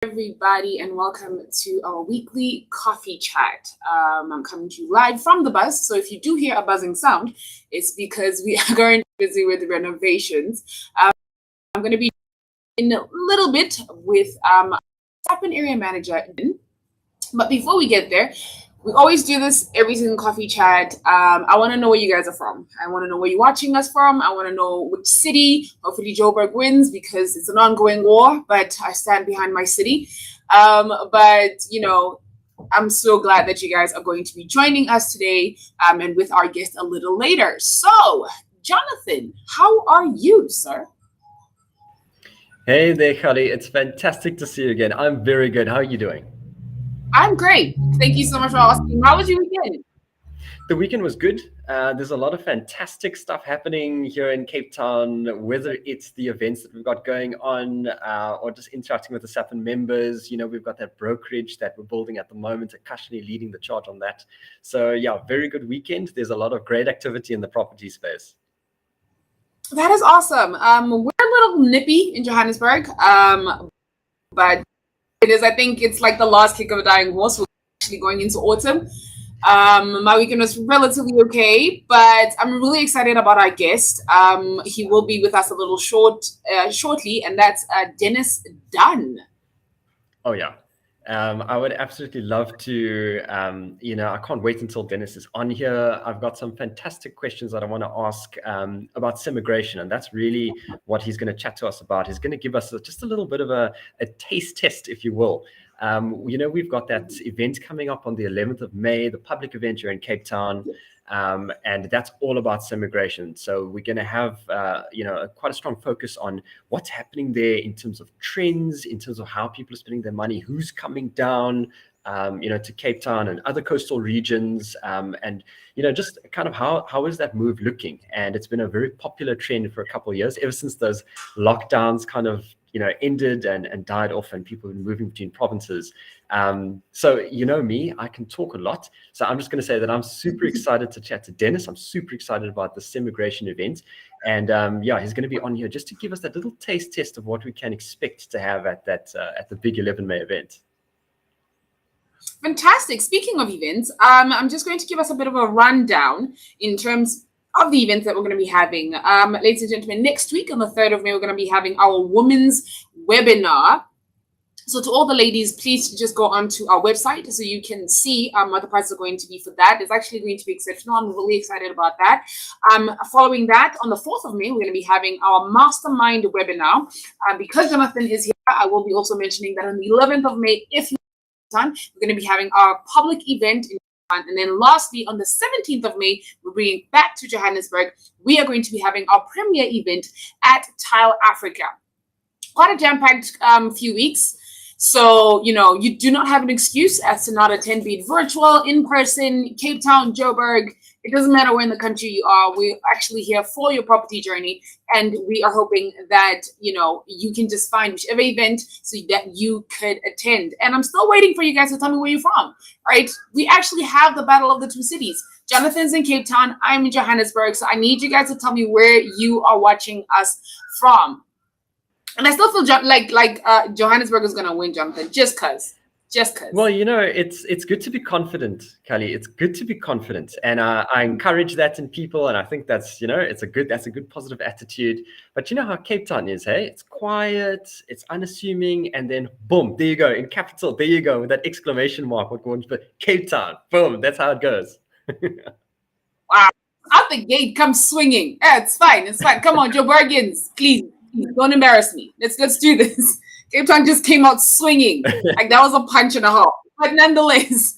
Everybody, and welcome to our weekly coffee chat. I'm coming to you live from the bus, so if you do hear a buzzing sound, it's because we are currently busy with renovations. I'm going to be in a little bit with Sapin area manager. But before we get there, we always do this every single coffee chat. I want to know where you guys are from. I want to know where you're watching us from. I want to know which city. Hopefully Joburg wins because it's an ongoing war, but I stand behind my city. But, I'm so glad that you guys are going to be joining us today and with our guest a little later. So, Jonathan, how are you, sir? Hey there, Kali. It's fantastic to see you again. I'm very good. How are you doing? I'm great. Thank you so much for asking. How was your weekend? The weekend was good. There's a lot of fantastic stuff happening here in Cape Town, whether it's the events that we've got going on or just interacting with the SAPN members. We've got that brokerage that we're building at the moment, Akashini leading the charge on that. So, yeah, very good weekend. There's a lot of great activity in the property space. That is awesome. We're a little nippy in Johannesburg, but I think it's like the last kick of a dying horse. We're actually going into autumn. My weekend was relatively okay, but I'm really excited about our guest. He will be with us a little shortly, and that's Dennis Dunn. Oh, yeah. I would absolutely love to, I can't wait until Dennis is on here. I've got some fantastic questions that I want to ask about Semigration, and that's really what he's going to chat to us about. He's going to give us just a little bit of a taste test, if you will. We've got that event coming up on the 11th of May, the public event here in Cape Town. And that's all about Semigration. So we're going to have, quite a strong focus on what's happening there in terms of trends, in terms of how people are spending their money, who's coming down, to Cape Town and other coastal regions, and just kind of how is that move looking? And it's been a very popular trend for a couple of years, ever since those lockdowns kind of ended and died off, and people were moving between provinces. So me, I can talk a lot. So I'm just going to say that I'm super excited to chat to Dennis. I'm super excited about the Semigration event. And he's going to be on here just to give us that little taste test of what we can expect to have at the big 11 May event. Fantastic. Speaking of events, I'm just going to give us a bit of a rundown in terms of the events that we're going to be having. Ladies and gentlemen, next week on the 3rd of May, we're going to be having our women's webinar. So to all the ladies, please just go onto our website so you can see what the prices are going to be for that. It's actually going to be exceptional. I'm really excited about that. Following that, on the 4th of May, we're going to be having our mastermind webinar. Because Jonathan is here, I will be also mentioning that on the 11th of May, if you're we're going to be having our public event in and then lastly, on the 17th of May, we're bringing back to Johannesburg. We are going to be having our premiere event at Tile Africa. Quite a jam-packed few weeks. So, you do not have an excuse as to not attend, be it virtual, in person, Cape Town, Joburg. It doesn't matter where in the country you are. We're actually here for your property journey. And we are hoping that, you can just find whichever event so that you could attend. And I'm still waiting for you guys to tell me where you're from, right? We actually have the battle of the two cities. Jonathan's in Cape Town. I'm in Johannesburg. So I need you guys to tell me where you are watching us from. And I still feel like Johannesburg is going to win, Jonathan, just because. Well, it's good to be confident, Kali. It's good to be confident, and I encourage that in people, and I think that's that's a good positive attitude. But you know how Cape Town is, hey? It's quiet, it's unassuming, and then boom, there you go in capital. There you go with that exclamation mark. What going for Cape Town? Boom, that's how it goes. Wow, out the gate comes swinging. Yeah, it's fine. Come on, Joburgians, please don't embarrass me. Let's do this. Cape Town just came out swinging. Like that was a punch and a half. But nonetheless,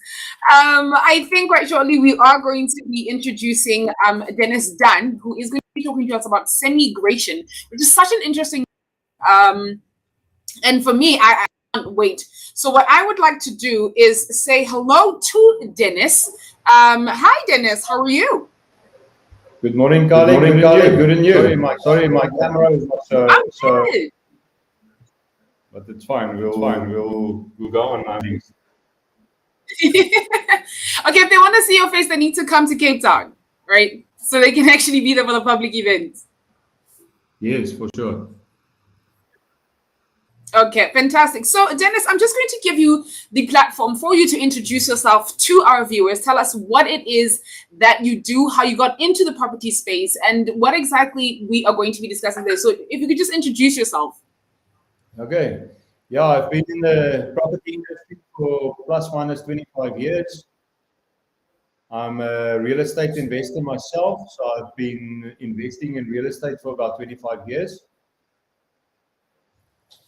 I think quite shortly we are going to be introducing Dennis Dunn, who is going to be talking to us about Semigration, which is such an interesting and for me, I can't wait. So what I would like to do is say hello to Dennis. Hi, Dennis. How are you? Good morning, Kali. Good and you. Sorry, my camera is not so. But it's fine. We'll go on. Okay, if they want to see your face, they need to come to Cape Town, right? So they can actually be there for the public event. Yes, for sure. Okay, fantastic. So, Dennis, I'm just going to give you the platform for you to introduce yourself to our viewers. Tell us what it is that you do, how you got into the property space, and what exactly we are going to be discussing there. So, if you could just introduce yourself. Okay. Yeah, I've been in the property industry for plus minus 25 years. I'm a real estate investor myself, so I've been investing in real estate for about 25 years.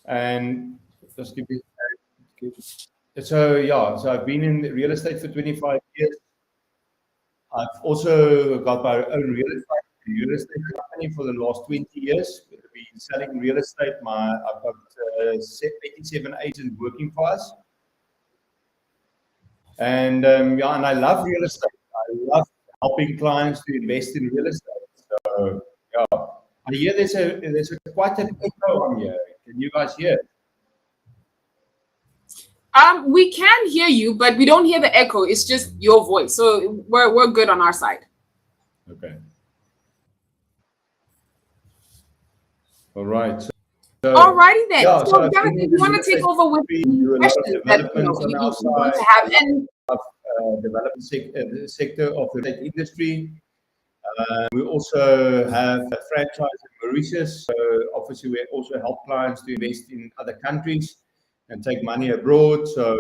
And just give me, so I've been in real estate for 25 years. I've also got my own real estate company for the last 20 years. We've been selling real estate. I've got 87 agents working for us. And and I love real estate. I love helping clients to invest in real estate. So yeah, I hear there's quite an echo on here. Can you guys hear? We can hear you, but we don't hear the echo. It's just your voice. So we're good on our side. Okay. All right. Alrighty then. Yeah, so Jonathan, if you want to take over with the questions that you want to have, and development sector of the tech industry. We also have a franchise in Mauritius. So obviously, we also help clients to invest in other countries and take money abroad. So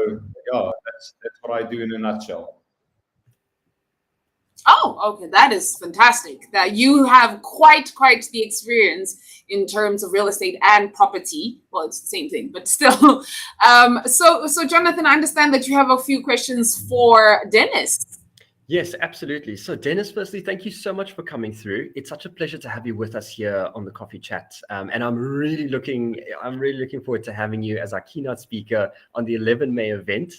yeah, that's what I do in a nutshell. oh, okay, that is fantastic. That you have quite the experience in terms of real estate and property. Well, it's the same thing, but still. So Jonathan, I understand that you have a few questions for Dennis. Yes, absolutely. So Dennis, firstly, thank you so much for coming through. It's such a pleasure to have you with us here on the Coffee Chat. And I'm really looking forward to having you as our keynote speaker on the 11 May event.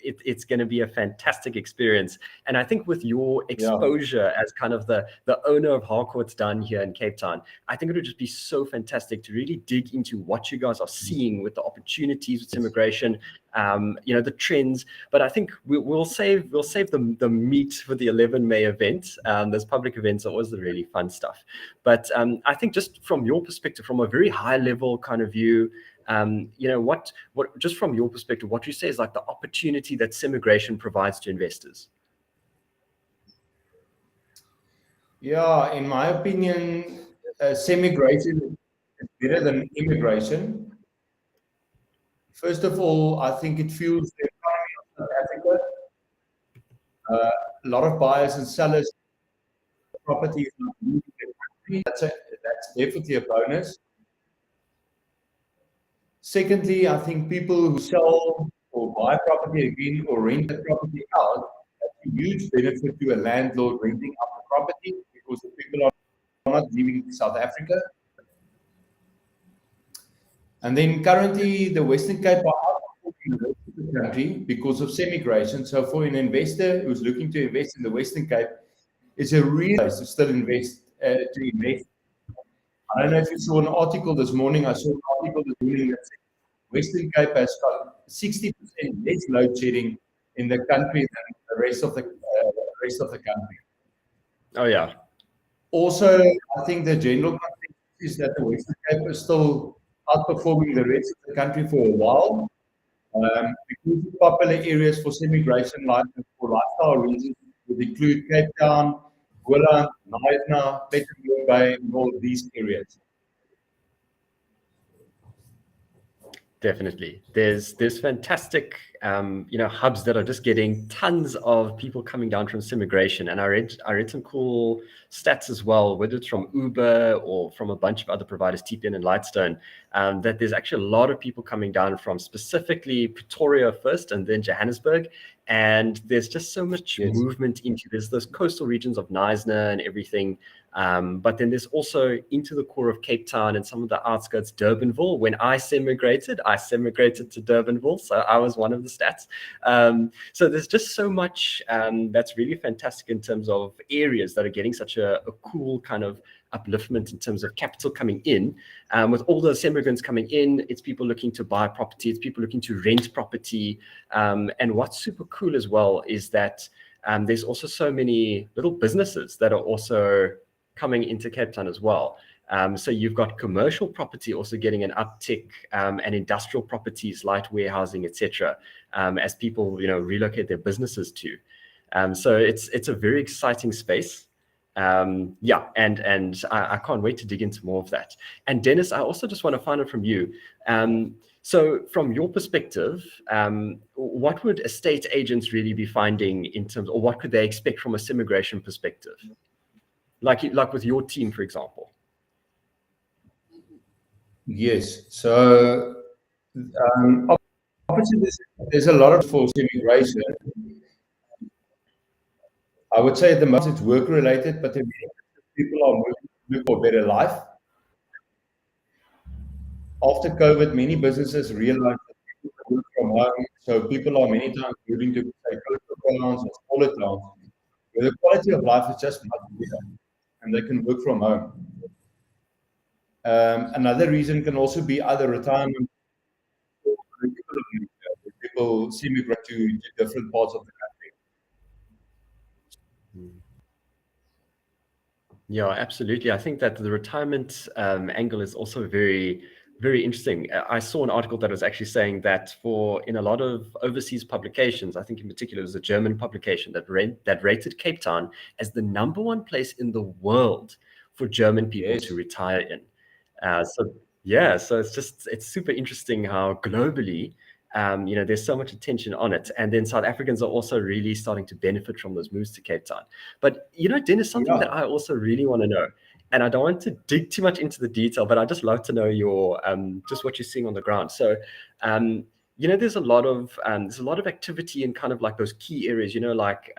It's going to be a fantastic experience. And I think with your exposure as kind of the owner of Harcourt's down here in Cape Town, I think it would just be so fantastic to really dig into what you guys are seeing with the opportunities with Semigration, the trends. But I think we'll save the meat for the 11 May event. Those public events are always the really fun stuff. But I think just from your perspective, from a very high level kind of view, what just from your perspective, what you say is like the opportunity that Semigration provides to investors. Yeah, in my opinion, Semigration is better than immigration. First of all, I think it fuels the economy of South Africa. A lot of buyers and sellers of property is not leaving the country. That's definitely a bonus. Secondly, I think people who sell or buy property again or rent the property out, that's a huge benefit to a landlord renting out the property because the people are not leaving South Africa. And then currently the Western Cape are outperforming the rest of the country because of Semigration. So for an investor who's looking to invest in the Western Cape, it's a real place to still invest. I don't know if you saw an article this morning. I saw an article this morning that said Western Cape has got 60% less load shedding in the country than the rest of the country. Oh yeah. Also, I think the general consensus is that the Western Cape is still outperforming the rest of the country for a while. Because the popular areas for Semigration for lifestyle reasons would include Cape Town, Boland, Knysna, Plettenberg Bay, and all of these areas. Definitely. There's fantastic, hubs that are just getting tons of people coming down from Semigration. And I read some cool stats as well, whether it's from Uber or from a bunch of other providers, TPN and Lightstone, that there's actually a lot of people coming down from specifically Pretoria first and then Johannesburg. And there's just so much movement into those coastal regions of Knysna and everything. But then there's also into the core of Cape Town and some of the outskirts, Durbanville. When I semigrated to Durbanville. So I was one of the stats. So there's just so much that's really fantastic in terms of areas that are getting such a cool kind of upliftment in terms of capital coming in. With all those immigrants coming in, it's people looking to buy property, it's people looking to rent property. And what's super cool as well is that there's also so many little businesses that are also coming into Cape Town as well. So you've got commercial property also getting an uptick, and industrial properties, light warehousing, etc., as people relocate their businesses to. So it's a very exciting space. Yeah, and I can't wait to dig into more of that. And Dennis, I also just want to find out from you. So from your perspective, what would estate agents really be finding in terms, or what could they expect from a Semigration perspective? Like with your team, for example. Yes. So obviously there's a lot of for Semigration. I would say at the most it's work related, but people are looking for a better life. After COVID, many businesses realized that people can work from home, so people are many times moving to say coastal towns or smaller towns, where the quality of life is just much better, and they can work from home. Another reason can also be other retirement. People semi-migrate to different parts of the country. Yeah, absolutely. I think that the retirement angle is also very, very interesting. I saw an article that was actually saying that in a lot of overseas publications, I think in particular it was a German publication that rated Cape Town as the #1 place in the world for German people to retire in. So it's super interesting how globally, there's so much attention on it. And then South Africans are also really starting to benefit from those moves to Cape Town. But, Dennis, something that I also really want to know, and I don't want to dig too much into the detail, but I just love to know your just what you're seeing on the ground. So, there's a lot of activity in kind of like those key areas, like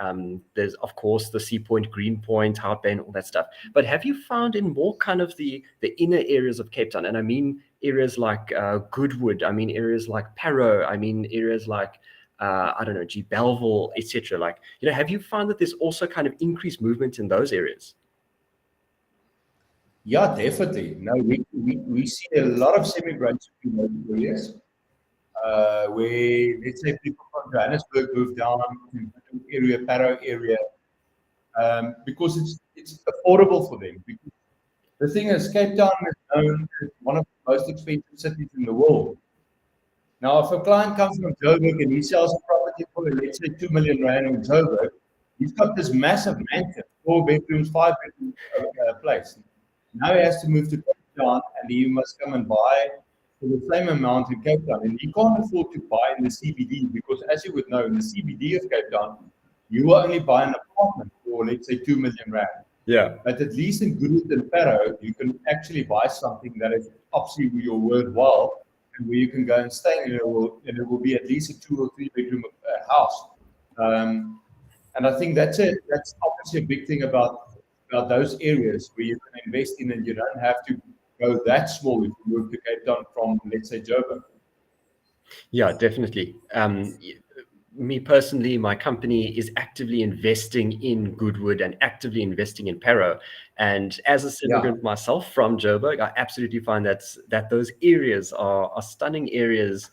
there's of course the Sea Point, Green Point, Hout Bay, and all that stuff. But have you found in more kind of the inner areas of Cape Town, and I mean areas like Goodwood, I mean areas like Parow, I mean areas like I don't know, Bellville, etc. Like, have you found that there's also kind of increased movement in those areas? Yeah, definitely. No, we see a lot of Semigration in those areas. Where let's say people from Johannesburg move down to the area, Parow area, because it's affordable for them. Because the thing is, Cape Town is known as one of the most expensive cities in the world. Now, if a client comes from Joburg and he sells a property for, let's say, 2 million rand in Joburg, he's got this massive mansion, 4 bedrooms, 5 bedrooms place. Now he has to move to Cape Town, and he must come and buy for the same amount in Cape Town. And he can't afford to buy in the CBD because, as you would know, in the CBD of Cape Town, you will only buy an apartment for, let's say, 2 million rand. Yeah. But at least in Goodwood and Parow, you can actually buy something that is absolutely your worthwhile, and where you can go and stay, and it will be at least a 2 or 3 bedroom house. And I think that's obviously a big thing about those areas where you can invest in, and you don't have to go that small if you move to Cape Town from, let's say, Joburg. Yeah, definitely. Me personally, my company is actively investing in Goodwood and actively investing in Parow. And as a immigrant myself from Joburg, I absolutely find that those areas are stunning areas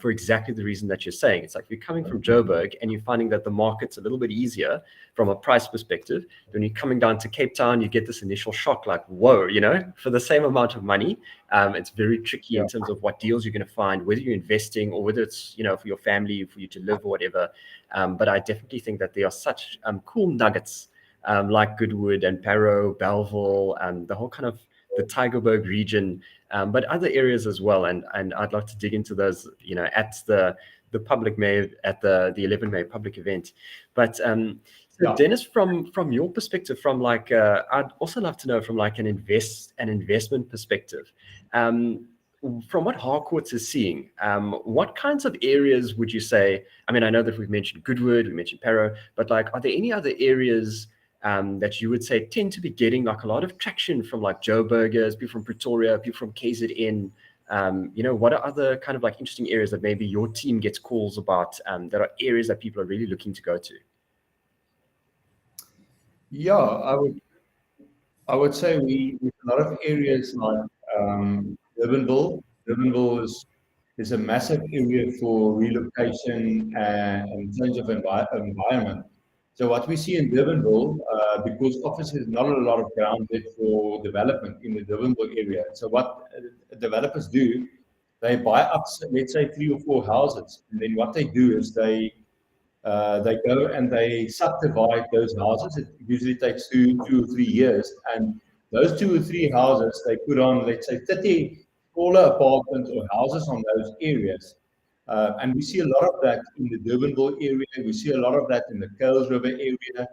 for exactly the reason that you're saying. It's like you're coming from Joburg and you're finding that the market's a little bit easier from a price perspective. When you're coming down to Cape Town, you get this initial shock like, whoa, for the same amount of money, it's very tricky in terms of what deals you're going to find, whether you're investing or whether it's, for your family, for you to live or whatever. But I definitely think that there are such cool nuggets like Goodwood and Parow, Bellville, and the whole kind of the Tygerberg region, but other areas as well. And I'd like to dig into those, at the public May, at the 11 May public event. But so Dennis, from your perspective, from like, I'd also love to know from like an investment perspective, from what Harcourts is seeing, what kinds of areas would you say? I mean, I know that we've mentioned Goodwood, we mentioned Parow, but like, are there any other areas that you would say tend to be getting like a lot of traction from like Joburgers, people from Pretoria, people from KZN? What are other kind of like interesting areas that maybe your team gets calls about that are areas that people are really looking to go to? Yeah, I would say we a lot of areas like Durbanville. Durbanville is a massive area for relocation and change of environment. So what we see in Durbanville, because obviously there's not a lot of ground there for development in the Durbanville area. So what developers do, they buy up, let's say 3 or 4 houses, and then what they do is they go and they subdivide those houses. It usually takes two or 3 years, and those 2 or 3 houses they put on, let's say 30 smaller apartments or houses on those areas. And we see a lot of that in the Durbanville area. We see a lot of that in the Kuils River area.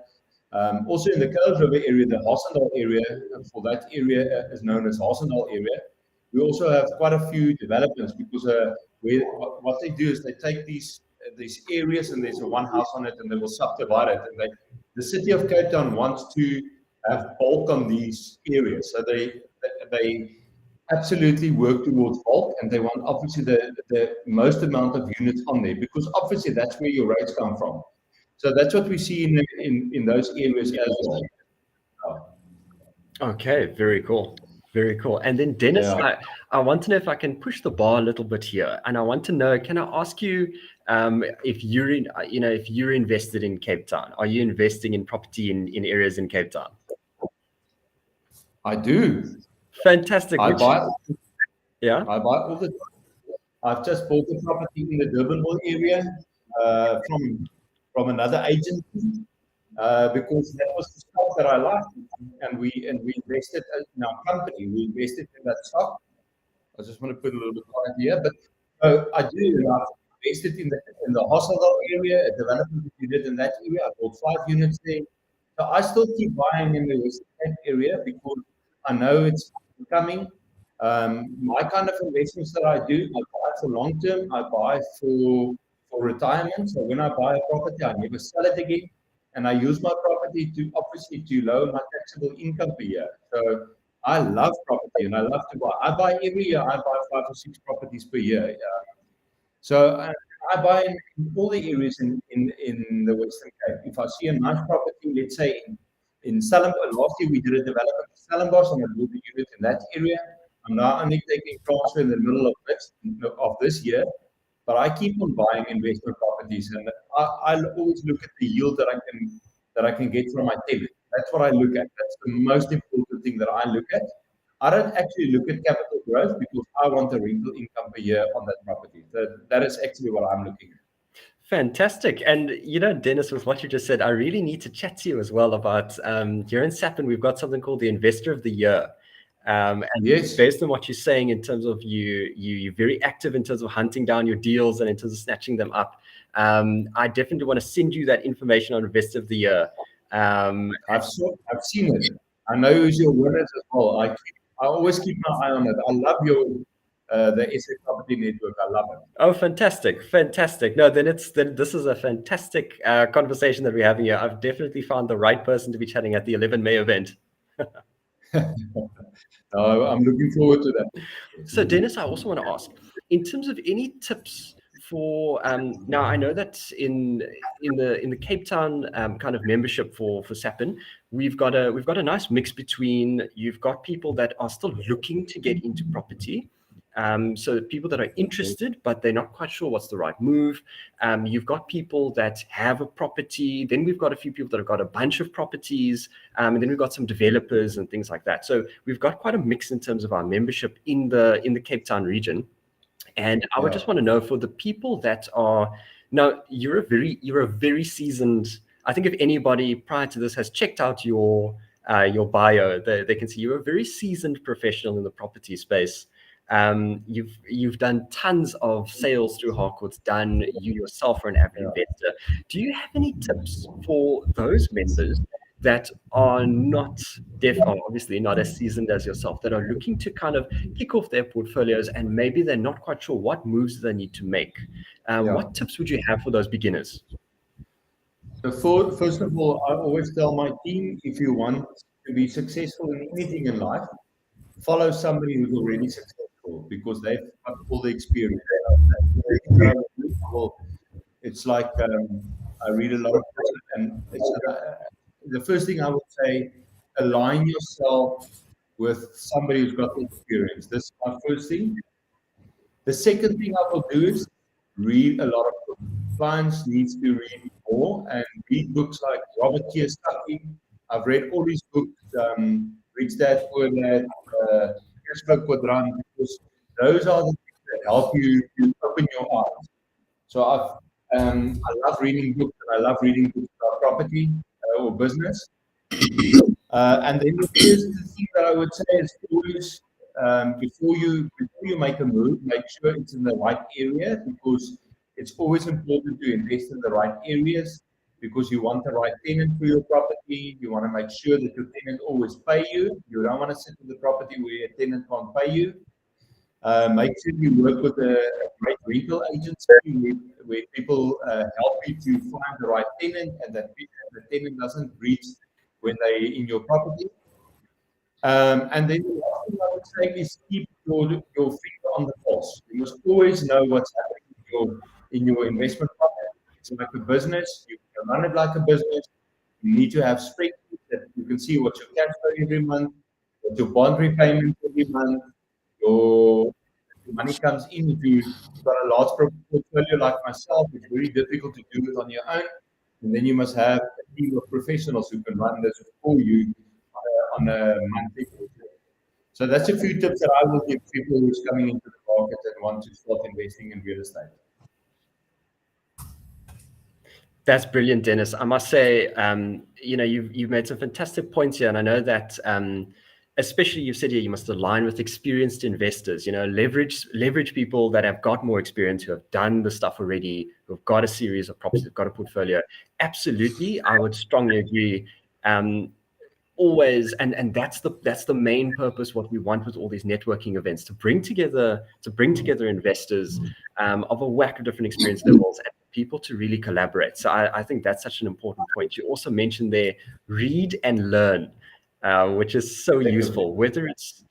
Also in the Kuils River area, the Hossendal area, for that area is known as Hossendal area. We also have quite a few developments because what they do is they take these areas and there's a one house on it and they will subdivide it. And the city of Cape Town wants to have bulk on these areas. So they absolutely work towards bulk, and they want obviously the most amount of units on there because obviously that's where your rates come from. So that's what we see in those areas as well. Okay, very cool. Very cool. And then Dennis, Yeah. I want to know if I can push the bar a little bit here. And I want to know, can I ask you if you're invested in Cape Town? Are you investing in property in areas in Cape Town? I do. Fantastic. I buy all the time. I've just bought a property in the Durbanville area from another agency because that was the stock that I liked, and we invested in our company. We invested in that stock. I just want to put a little bit quiet here, but I do. I've invested in the Hossendal area, a development that we did in that area. I bought 5 units there. So I still keep buying in the Western Cape area because I know it's coming. My kind of investments that I do, I buy for long term. I buy for retirement. So when I buy a property, I never sell it again, and I use my property to lower my taxable income per year. So I love property and I love to buy. I buy every year. I buy 5 or 6 properties per year. So I buy in all the areas in the Western Cape. If I see a nice property, let's say in Stellenbosch, last year we did a development in Stellenbosch and I built a unit in that area. I'm now only taking transfer in the middle of this year, but I keep on buying investment properties, and I always look at the yield that I can get from my tenant. That's what I look at. That's the most important thing that I look at. I don't actually look at capital growth because I want the rental income per year on that property. That is actually what I'm looking at. Fantastic. And, Dennis, with what you just said, I really need to chat to you as well about here in Sapin, we've got something called the Investor of the Year. And yes, based on what you're saying in terms of you're very active in terms of hunting down your deals and in terms of snatching them up. I definitely want to send you that information on Investor of the Year. I've seen it. I know who's your winners as well. I always keep my eye on it. I love the SA Property Network. I love it. Oh, fantastic. No, then this is a fantastic conversation that we're having here. I've definitely found the right person to be chatting at the 11 May event. I'm looking forward to that. So, Dennis, I also want to ask, in terms of any tips for now, I know that in the Cape Town kind of membership for Sapin, we've got a nice mix between you've got people that are still looking to get into property. So people that are interested, but they're not quite sure what's the right move. You've got people that have a property. Then we've got a few people that have got a bunch of properties. And then we've got some developers and things like that. So we've got quite a mix in terms of our membership in the Cape Town region. And I would just want to know, for the people that are now, you're a very seasoned. I think if anybody prior to this has checked out your bio, they can see you're a very seasoned professional in the property space. You've done tons of sales through Harcourt's done. You yourself are an avid investor. Do you have any tips for those members that are not obviously not as seasoned as yourself, that are looking to kind of kick off their portfolios and maybe they're not quite sure what moves they need to make? What tips would you have for those beginners? So first of all, I always tell my team, if you want to be successful in anything in life, follow somebody who's already successful because they've got all the experience. It's like I read a lot of books, and the first thing I would say, align yourself with somebody who's got the experience. This is my first thing. The second thing I will do is read a lot of books. Clients need to read more and read books like Robert Kiyosaki. I've read all his books, Rich Dad, Poor Dad, Cash Flow Quadrant, because those are the things that help you to open your eyes. So I love reading books, and I love reading books about property or business. And then the first thing that I would say is always before you make a move, make sure it's in the right area, because it's always important to invest in the right areas, because you want the right tenant for your property. You want to make sure that your tenant always pay you. You don't want to sit in the property where a tenant can't pay you. Make sure you work with a great rental agency where people help you to find the right tenant, and that the tenant doesn't breach when they're in your property. And then the last thing I would say is keep your finger on the pulse. You must always know what's happening in your investment property. It's like a business. You can run it like a business. You need to have spreadsheets that you can see what your cash flow every month, what your bond repayment every month, your money comes in. If you've got a large portfolio like myself, it's very difficult to do it on your own. And then you must have a team of professionals who can run this for you on a monthly basis. So that's a few tips that I will give people who's coming into the market and want to start investing in real estate. That's brilliant, Dennis. I must say, you've made some fantastic points here, and I know that, especially you've said here, you must align with experienced investors. Leverage people that have got more experience, who have done the stuff already, who've got a series of properties, who've got a portfolio. Absolutely, I would strongly agree. Always, and that's the main purpose. What we want with all these networking events, to bring together investors of a whack of different experience levels and people to really collaborate. So I think that's such an important point. You also mentioned there, read and learn, which is so useful. Whether it's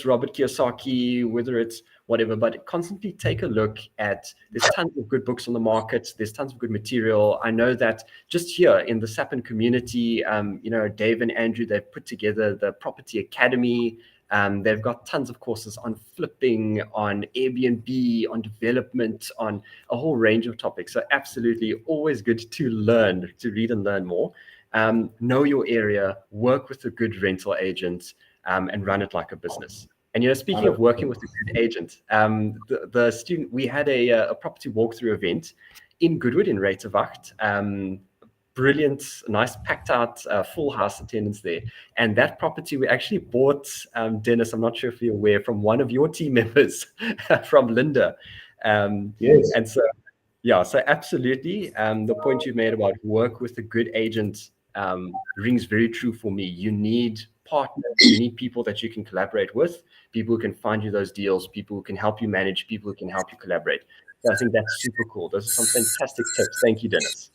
Robert Kiyosaki, whether it's whatever, but constantly take a look at, there's tons of good books on the market. There's tons of good material. I know that just here in the Sapin community, Dave and Andrew, they've put together the Property Academy. They've got tons of courses on flipping, on Airbnb, on development, on a whole range of topics. So absolutely always good to learn, to read and learn more. Know your area, work with a good rental agent, and run it like a business. And speaking of working with a good agent, the student, we had a property walkthrough event in Goodwood in Reiterwacht. Brilliant, nice, packed out, full house attendance there. And that property we actually bought, Dennis, I'm not sure if you're aware, from one of your team members, from Linda. Yes. And so, yeah, so absolutely, the point you made about work with a good agent rings very true for me. You need partners, you need people that you can collaborate with, people who can find you those deals, people who can help you manage, people who can help you collaborate. So I think that's super cool. Those are some fantastic tips. Thank you, Dennis.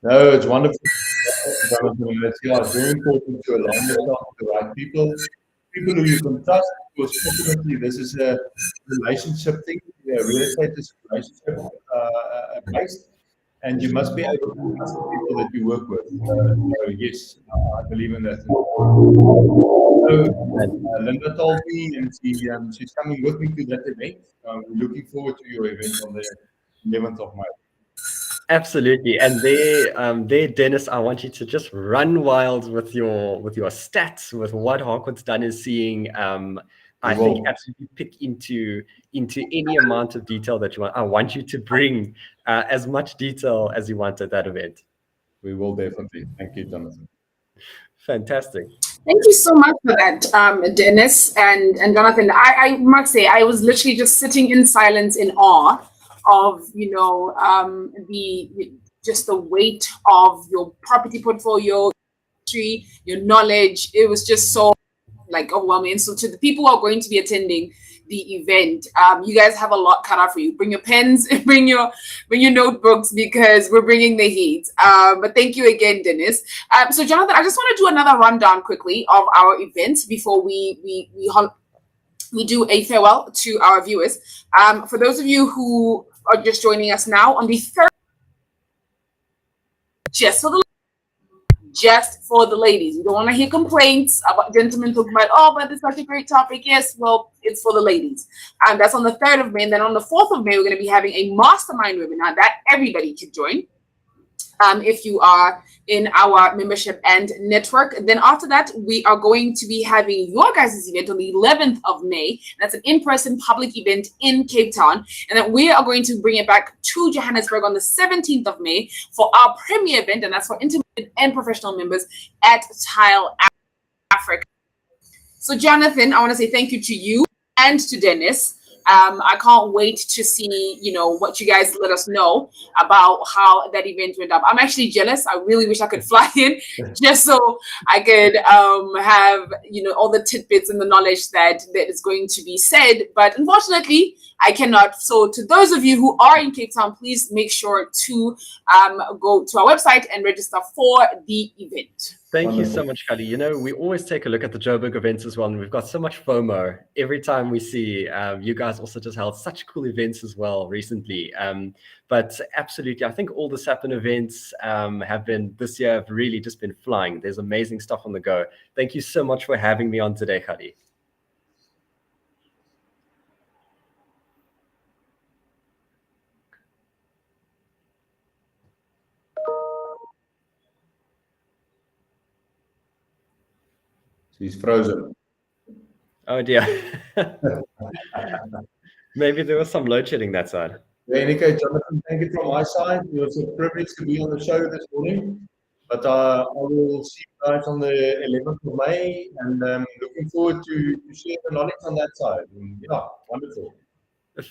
No, it's wonderful. It's very important to align yourself with the right people who you can trust, because ultimately this is a relationship thing. Real estate is relationship based, and you must be able to trust the people that you work with. So yes, I believe in that. So Linda told me, and she's coming with me to that event. We're looking forward to your event on the 11th of May. Absolutely. And there, Dennis, I want you to just run wild with your stats, with what Harcourt's done is seeing. I think absolutely pick into any amount of detail that you want. I want you to bring as much detail as you want at that event. We will definitely. Thank you, Jonathan. Fantastic. Thank you so much for that, Dennis and Jonathan. I must say, I was literally just sitting in silence, in awe of just the weight of your property portfolio, your knowledge. It was just so overwhelming. So to the people who are going to be attending the event, you guys have a lot cut out for you. Bring your pens and bring your notebooks, because we're bringing the heat. But thank you again, Dennis. So Jonathan, I just want to do another rundown quickly of our events before we do a farewell to our viewers. For those of you who are just joining us now, on the 3rd, just for the ladies. We don't want to hear complaints about gentlemen talking about, but it's such a great topic. Yes, well, it's for the ladies. And that's on the 3rd of May. And then on the 4th of May, we're going to be having a mastermind webinar that everybody can join. if you are in our membership and network. Then after that, we are going to be having your guys' event on the 11th of May. That's an in-person public event in Cape Town. And then we are going to bring it back to Johannesburg on the 17th of May for our premier event, and that's for intermediate and professional members at Tile Africa. So Jonathan, I want to say thank you to you and to Dennis. I can't wait to see, what you guys let us know about how that event went up. I'm actually jealous. I really wish I could fly in just so I could have, all the tidbits and the knowledge that is going to be said. But unfortunately, I cannot. So to those of you who are in Cape Town, please make sure to go to our website and register for the event. Thank you so much, Kali. We always take a look at the Joburg events as well, and we've got so much FOMO every time we see you guys also just held such cool events as well recently. But absolutely, I think all the SAPN events this year have really just been flying. There's amazing stuff on the go. Thank you so much for having me on today, Kali. He's frozen. Oh dear. Maybe there was some load shedding that side. Yeah, in any case, Jonathan, thank you from my side. It was a privilege to be on the show this morning. But I will see you guys on the 11th of May, and looking forward to share the knowledge on that side. And, yeah, wonderful.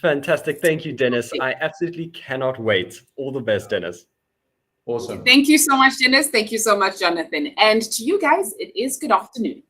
Fantastic. Thank you, Dennis. I absolutely cannot wait. All the best, Dennis. Awesome. Thank you so much, Dennis. Thank you so much, Jonathan. And to you guys, it is good afternoon.